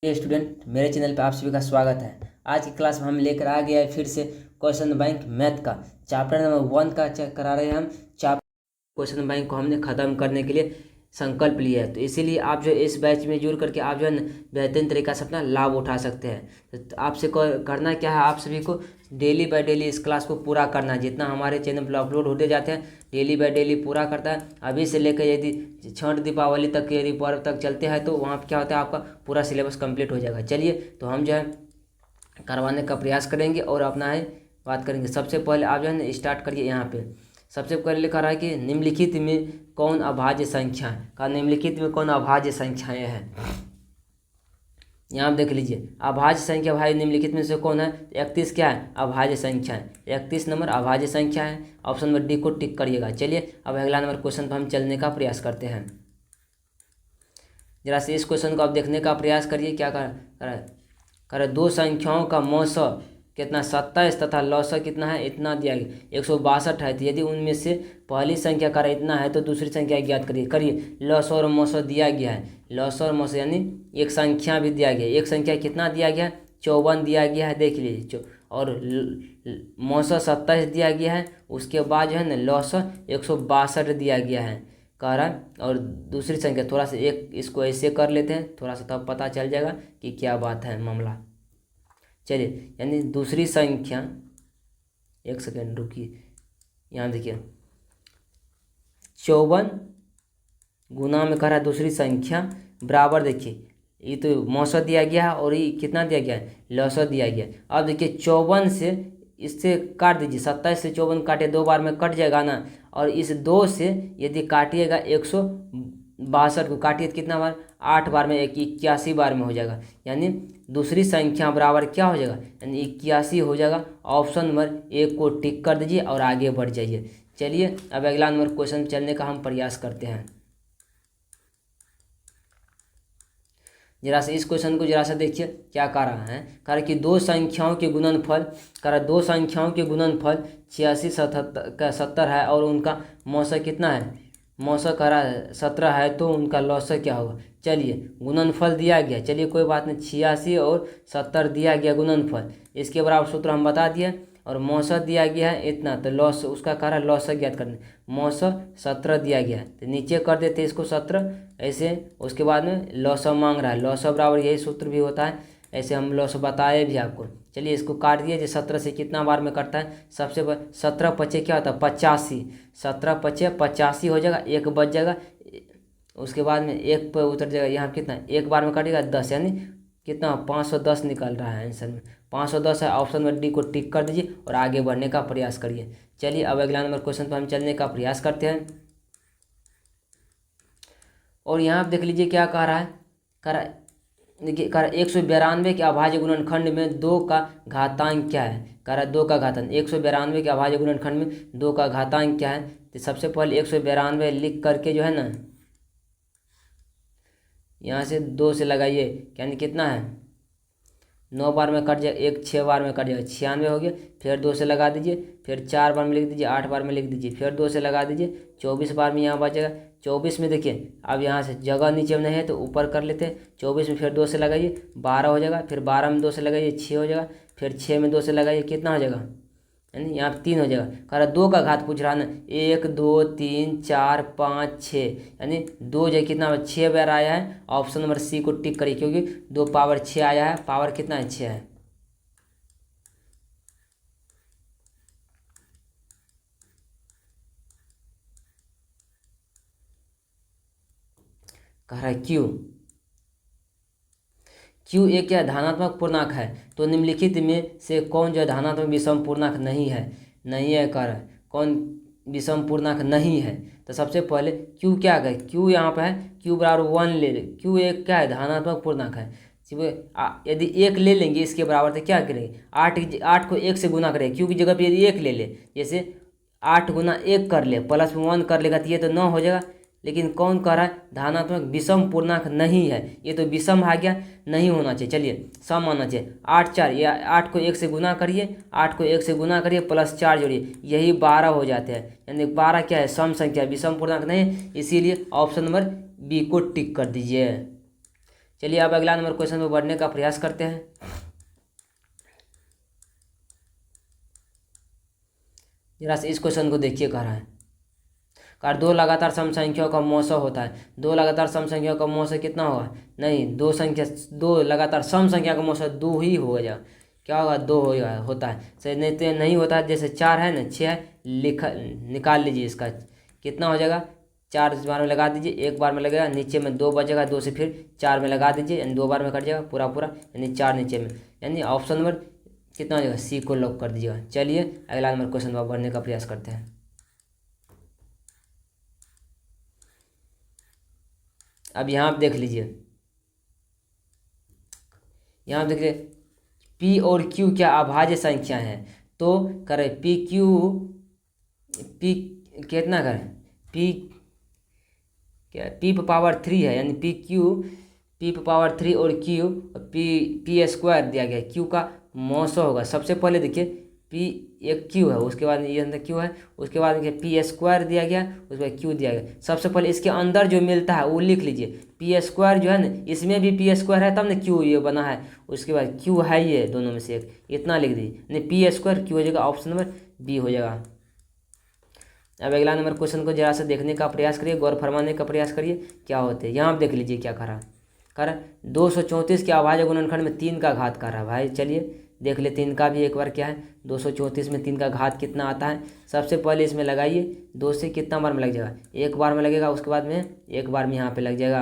ये स्टूडेंट, मेरे चैनल पे आप सभी का स्वागत है। आज की क्लास में हम लेकर आ गया है फिर से क्वेश्चन बैंक मैथ का चैप्टर नंबर 1 का चेक करा रहे हैं हम। चैप्टर क्वेश्चन बैंक को हमने ख़त्म करने के लिए संकल्प लिया है, तो इसीलिए आप जो इस बैच में जुड़ करके आप जो है बेहतरीन तरीक़ा से अपना लाभ उठा सकते हैं। तो आपसे करना क्या है, आप सभी को डेली बाय डेली इस क्लास को पूरा करना है। जितना हमारे चैनल पर अपलोड होते जाते हैं डेली बाय डेली पूरा करता है। अभी से लेकर यदि छठ दीपावली तक यदि पर्व तक चलते हैं तो वहाँ पर क्या होता है, आपका पूरा सिलेबस कंप्लीट हो जाएगा। चलिए तो हम जो है करवाने का प्रयास करेंगे और अपना है बात करेंगे। सबसे पहले आप जो है ना स्टार्ट करिए। यहाँ पे सबसे पहले लिखा रहा है कि निम्नलिखित में कौन अभाज्य संख्या का निम्नलिखित में कौन अभाज्य संख्याएं हैं। यहाँ आप देख लीजिए अभाज्य संख्या भाई निम्नलिखित में से कौन है। 31 क्या है, अभाज्य संख्या है। 31 नंबर अभाज्य संख्या है। ऑप्शन नंबर डी को टिक करिएगा। चलिए अब अगला नंबर क्वेश्चन पर हम चलने का प्रयास करते हैं। जरा से इस क्वेश्चन को आप देखने का प्रयास करिए। क्या कर दो संख्याओं का मौसा कितना 27 तथा लौसा कितना है, इतना दिया गया 162 है। तो यदि उनमें से पहली संख्या का इतना है तो दूसरी संख्या ज्ञात करिए। लौसा और मौसा दिया गया है। लौसा और मौसा यानी एक संख्या भी दिया गया। एक संख्या कितना दिया गया, 54 दिया गया है। देख लीजिए और मौसा 27 दिया गया है। उसके बाद जो है ना लौसा 162 दिया गया है कह रहा है। और दूसरी संख्या थोड़ा सा एक इसको ऐसे कर लेते हैं, थोड़ा सा तब पता चल जाएगा कि क्या बात है मामला। चलिए यानी दूसरी संख्या, एक सेकेंड रुकिए, यहाँ देखिए 54 गुना में कह रहा है दूसरी संख्या बराबर। देखिए ये तो मौसा दिया गया है और ये कितना दिया गया है, लौसा दिया गया है। अब देखिए 54 से इससे काट दीजिए। 27 से 54 काटे 2 बार में कट जाएगा ना। और इस 2 से यदि काटिएगा 162 को काटिए तो कितना बार, 8 बार में 81 बार में हो जाएगा। यानी दूसरी संख्या बराबर क्या हो जाएगा, यानी 81 हो जाएगा। ऑप्शन नंबर 1 को टिक कर दीजिए और आगे बढ़ जाइए। चलिए अब अगला नंबर क्वेश्चन चलने का हम प्रयास करते हैं। जरा से इस क्वेश्चन को जरा सा देखिए क्या कह रहा है। कह रहा कि दो संख्याओं के गुणनफल, कह रहा दो संख्याओं के गुणनफल 86 70 है और उनका मौसा कितना है, मौसा कह रहा है 17 है, तो उनका लौसा क्या होगा। चलिए गुणनफल दिया गया, चलिए कोई बात नहीं, 86 और 70 दिया गया गुणनफल, इसके बराबर सूत्र हम बता दिए। और मौसा दिया गया है इतना, तो लॉस उसका कह रहा है लौसा ज्ञात करने। मौसा 17 दिया गया है तो नीचे कर देते इसको 17 ऐसे। उसके बाद में लौसा मांग रहा है, लौसा बराबर यही सूत्र भी होता है, ऐसे हम लौसा बताए भी आपको। चलिए इसको काट दिए। जो 17 से कितना बार में कटता है, सबसे 17 पचे क्या होता है 85। 17 पचे 85 हो जाएगा, एक बच जाएगा। उसके बाद में एक पर उतर जाएगा, यहाँ कितना एक बार में कटेगा 10, यानी कितना 510 निकल रहा है आंसर में। 510 है। ऑप्शन नंबर डी को टिक कर दीजिए और आगे बढ़ने का प्रयास करिए। चलिए अब अगला नंबर क्वेश्चन पर हम चलने का प्रयास करते हैं। और यहाँ आप देख लीजिए क्या कह रहा है। कह रहा देखिए कह रहा 192 के अभाज्य गुणनखंड में 2 का घातांक क्या है। कह रहा 2 का घातांक 192 के अभाज्य गुणनखंड में 2 का घातांक क्या है। तो सबसे पहले 192 लिख करके जो है ना यहाँ से 2 से लगाइए, यानी कितना है 9 बार में कट जाए, एक 6 बार में कट जाएगा 96 हो गया। फिर 2 से लगा दीजिए, फिर 4 बार में लिख दीजिए, 8 बार में लिख दीजिए, फिर 2 से लगा दीजिए, 24 बार में यहाँ बचेगा। 24 में देखिए अब यहाँ से जगह नीचे में नहीं है तो ऊपर कर लेते हैं। 24 में फिर 2 से लगाइए 12 हो जाएगा, फिर 12 में 2 से लगाइए 6 हो जाएगा, फिर 6 में 2 से लगाइए कितना हो जाएगा, यानी यहाँ पे 3 हो जाएगा। कह रहा 2 का घात पूछ रहा ना, 1 2 3 4 5 6, यानी 2 जो कितना 6 बार आया है। ऑप्शन नंबर सी को टिक करिए क्योंकि 2 पावर 6 आया है, पावर कितना है 6 है। कह रहा है क्यू एक क्या धनात्मक पूर्णांक है, तो निम्नलिखित में से कौन जो धनात्मक विषम पूर्णांक नहीं है। नहीं है कह रहा है कौन विषम पूर्णांक नहीं है। तो सबसे पहले क्यू क्या है, क्यू यहाँ पे है, क्यू बराबर 1 ले ले। क्यू एक क्या है धनात्मक पूर्णांक है। यदि 1 ले लेंगे इसके बराबर तो क्या करेंगे, 8 को 1 से गुना करेंगे। क्यू की जगह पे यदि 1 ले ले, जैसे 8 गुना 1 कर ले प्लस में 1 कर लेगा तो ये तो 9 हो जाएगा। लेकिन कौन कह रहा है धनात्मक विषम पूर्णांक नहीं है, ये तो विषम आ गया, नहीं होना चाहिए। चलिए सम आना चाहिए। 8 4 या 8 को 1 से गुना करिए, 8 को 1 से गुना करिए प्लस 4 जोड़िए, यही 12 हो जाते हैं। यानी 12 क्या है सम संख्या, विषम पूर्णांक नहीं है, इसीलिए ऑप्शन नंबर बी को टिक कर दीजिए। चलिए अब अगला नंबर क्वेश्चन में बढ़ने का प्रयास करते हैं। जरा से इस क्वेश्चन को देखिए, कह रहा है कार दो लगातार सम संख्याओं का मौसा होता है। दो लगातार सम संख्याओं का मौसा कितना होगा? नहीं, दो लगातार सम संख्या का मौसा दो ही होगा। क्या होगा? दो होता है। सही नहीं तो नहीं होता है। जैसे 4 है ना, 6 है, निकाल लीजिए इसका कितना हो जाएगा। 4 बार में लगा दीजिए, एक बार में लगेगा, नीचे में 2 बचेगा, 2 से फिर 4 में लगा दीजिए, यानी 2 बार में कट जाएगा पूरा पूरा, यानी 4 नीचे में, यानी ऑप्शन नंबर कितना हो जाएगा? सी को लॉक कर दीजिएगा। चलिए अगला नंबर क्वेश्चन पर बढ़ने का प्रयास करते हैं। अब यहाँ आप देख लीजिए, यहाँ देखिए पी और क्यू क्या अभाज्य संख्या है? तो करें पी कितना करें? पी क्या? पी पावर 3 है, यानी पी पावर 3 और क्यू पी स्क्वायर दिया गया है। क्यू का मौसा होगा। सबसे पहले देखिए पी एक क्यू है, उसके बाद ये अंदर क्यू है, उसके बाद देखिए पी स्क्वायर दिया गया, उसके बाद क्यू दिया गया। सबसे पहले इसके अंदर जो मिलता है वो लिख लीजिए। पी स्क्वायर जो है ना, इसमें भी पी स्क्वायर है, तब ना क्यू ये बना है। उसके बाद क्यू है ये दोनों में से एक, इतना लिख दीजिए, नहीं पी स्क्वायर क्यू हो जाएगा, ऑप्शन नंबर बी हो जाएगा। अब अगला नंबर क्वेश्चन को जरा सा देखने का प्रयास करिए, गौर फरमाने का प्रयास करिए क्या होते हैं। यहाँ आप देख लीजिए क्या कह रहा 234 के अभाज्य गुणनखंड में 3 का घात कर रहा है। भाई चलिए देख लेते हैं इनका भी एक बार क्या है। 234 में 3 का घात कितना आता है? सबसे पहले इसमें लगाइए, 2 से कितना बार में लग जाएगा? एक बार में लगेगा, उसके बाद में एक बार में यहाँ पे लग जाएगा,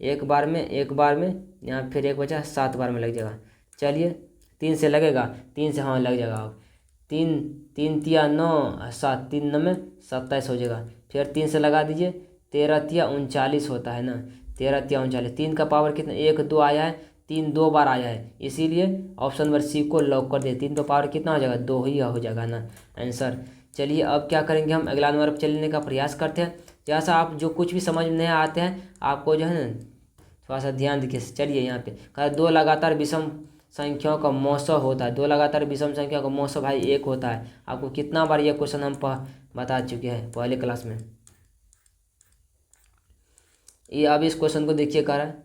एक बार में यहाँ फिर एक बचा, 7 बार में लग जाएगा। चलिए 3 से लगेगा, 3 से हाँ लग जाएगा। अब 3 तिया 9, 7 3 9 में 27 हो जाएगा। फिर 3 से लगा दीजिए, 13 तिया 39 होता है ना, 13 तिया 39। 3 का पावर कितना? 1 2 आया है, 3 2 बार आया है, इसीलिए ऑप्शन नंबर सी को लॉक कर दिए। 3 का पावर कितना हो जाएगा? 2 ही हो जाएगा ना आंसर। चलिए अब क्या करेंगे, हम अगला नंबर पर चलने का प्रयास करते हैं। जैसा आप जो कुछ भी समझ में नहीं आते हैं, आपको जो है ना थोड़ा सा ध्यान दीजिए। चलिए यहाँ पे दो लगातार विषम संख्याओं का मौसा होता है। दो लगातार विषम संख्या का मौसा भाई 1 होता है। आपको कितना बार ये क्वेश्चन हम बता चुके हैं पहले क्लास में। ये अब इस क्वेश्चन को देखिए कह रहा है,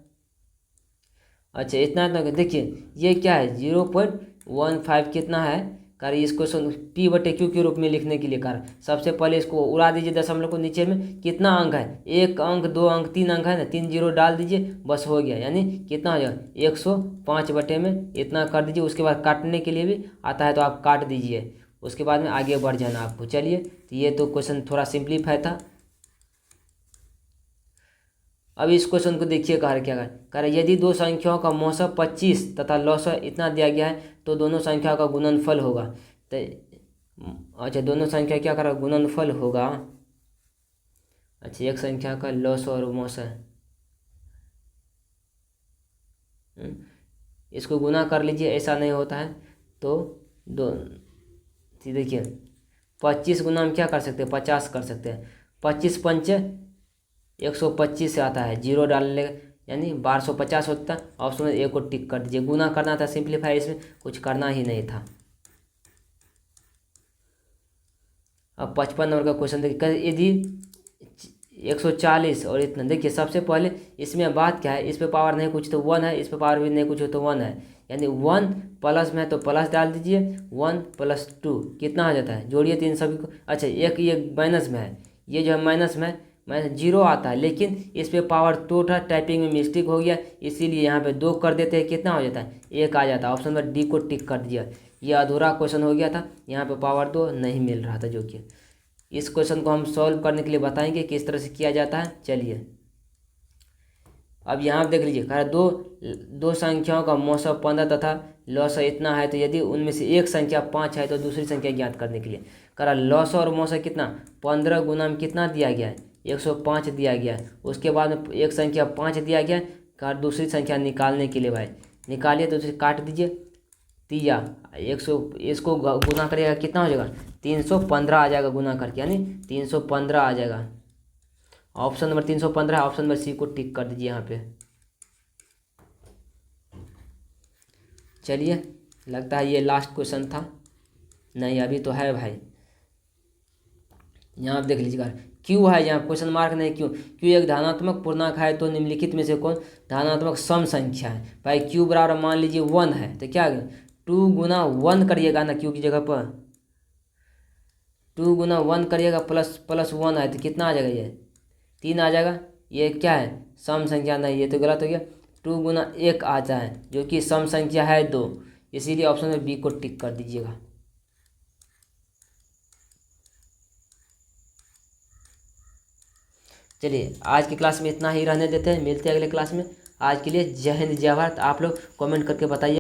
अच्छा इतना देखिए ये क्या है? 0.15 कितना है? कर इस क्वेश्चन पी बटे क्यू के रूप में लिखने के लिए कर सबसे पहले इसको उड़ा दीजिए दशमलव को। नीचे में कितना अंक है? 1 अंक 2 अंक 3 अंक है ना, 3 जीरो डाल दीजिए, बस हो गया। यानी कितना हो जाएगा? 105 बटे में इतना कर दीजिए। उसके बाद काटने के लिए भी आता है तो आप काट दीजिए, उसके बाद में आगे बढ़ जाना आपको। चलिए तो ये तो क्वेश्चन थोड़ा सिंप्लीफाई था। अब इस क्वेश्चन को देखिए कह रहा क्या कह रहा यदि दो संख्याओं का मौसा 25 तथा लौसा इतना दिया गया है तो दोनों संख्याओं का गुणनफल होगा। तो अच्छा दोनों संख्या क्या कर रहा है? गुणनफल होगा। अच्छा एक संख्या का लौसा और मौसा, इसको गुना कर लीजिए, ऐसा नहीं होता है तो दो देखिए 25 गुना हम क्या कर सकते हैं? 50 कर सकते हैं। 25 पंच 125 से आता है, जीरो डालने यानी 1250 होता है। ऑप्शन में 1 को टिक कर दीजिए। गुना करना था, सिंप्लीफाई इसमें कुछ करना ही नहीं था। अब 55 नंबर का क्वेश्चन देखिए, यदि 140 और इतना, देखिए सबसे पहले इसमें बात क्या है? इस पे पावर नहीं कुछ तो 1 है, इस पे पावर भी नहीं कुछ हो तो 1 है, यानी 1 प्लस में है तो प्लस डाल दीजिए। 1 + 2 कितना आ जाता है? जोड़िए तीन सभी को। अच्छा एक ये माइनस में है, ये जो है माइनस में जीरो आता है, लेकिन इस पे पावर 2 था, टाइपिंग में मिस्टेक हो गया, इसीलिए यहाँ पे 2 कर देते हैं, कितना हो जाता है? 1 आ जाता है। ऑप्शन नंबर डी को टिक कर दिया। ये अधूरा क्वेश्चन हो गया था, यहाँ पे पावर 2 नहीं मिल रहा था। जो कि इस क्वेश्चन को हम सॉल्व करने के लिए बताएंगे किस तरह से किया जाता है। चलिए अब यहाँ देख लीजिए, कह दो संख्याओं का मौसा 15 तथा लौसा इतना है, तो यदि उनमें से एक संख्या 5 है तो दूसरी संख्या ज्ञात करने के लिए कह रहा लौसा और मौसा कितना? 15 गुना में कितना दिया गया है? 105 दिया गया है। उसके बाद में एक संख्या 5 दिया गया है, कहा दूसरी संख्या निकालने के लिए भाई निकालिए, तो उसे काट दीजिए। तिया 100 इसको गुना करेगा कितना हो जाएगा? 315 आ जाएगा गुना करके, यानी 315 आ जाएगा। Option number 315, option number C को टिक कर दीजिए यहाँ पे। चलिए लगता है ये लास्ट क्वेश्चन था, नहीं अभी तो है भाई। यहाँ आप देख लीजिएगा, क्यू है यहाँ, क्वेश्चन मार्क नहीं, क्यू क्यू एक धनात्मक पूर्णांक है तो निम्नलिखित में से कौन धनात्मक सम संख्या है। भाई क्यू बराबर मान लीजिए 1 है तो क्या 2 गुना 1 करिएगा ना, क्यू की जगह पर 2 गुना 1 करिएगा, प्लस प्लस 1 है तो कितना आ जाएगा, ये 3 आ जाएगा। ये क्या है, सम संख्या नहीं, ये तो गलत हो गया। 2 गुना 1 आता है जो कि सम संख्या है 2, इसीलिए ऑप्शन में बी को टिक कर दीजिएगा। चलिए आज की क्लास में इतना ही रहने देते हैं, मिलते हैं अगले क्लास में। आज के लिए जय हिंद जय भारत। आप लोग कमेंट करके बताइए।